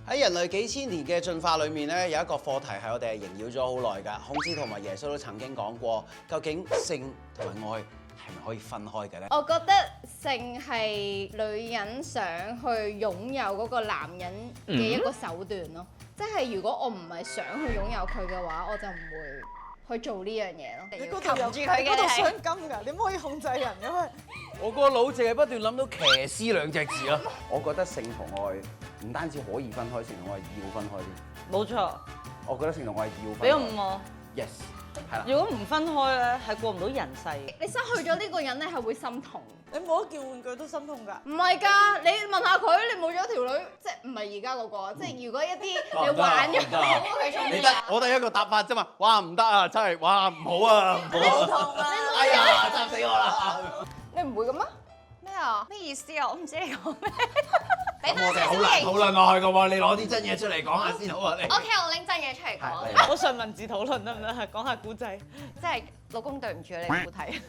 喺人類幾千年嘅進化裏面咧，有一個課題係我哋係縈繞咗好耐㗎。孔子同埋耶穌都曾經講過，究竟性同埋愛係咪可以分開嘅咧？我覺得性係女人想去擁有嗰個男人嘅一個手段咯。即係如果我唔係想去擁有佢嘅話，我就唔會去做呢樣嘢咯。你嗰度有嗰度想金㗎，點可以控制人㗎嘛？我個腦淨係不斷諗到騎師兩隻字咯。我覺得性同愛唔單止可以分開，性同愛要分開啲。冇錯，我覺得性同愛要分開。俾個5我。 Yes， 係啦。如果唔分開咧，係過唔到人世。你失去咗呢個人咧，係會心痛。你冇得叫玩具都心痛㗎。唔係㗎，你問下佢，你冇咗條女，即係唔係而家嗰個？即係如果一啲你玩咗佢做咩啊？我哋一個答法啫嘛。哇，唔得啊，真係哇，唔好啊，唔好啊。痛啊！哎呀，窒死我啦！你唔會咁咩？咩啊？咩意思啊？我唔知你講咩。咁我哋好難討論落去㗎喎，你攞啲真嘢出嚟講下先好啊你。 OK，我拎真嘢出嚟講，我上文字討論得唔得？講下古仔。即係老公對唔住你，唔好睇。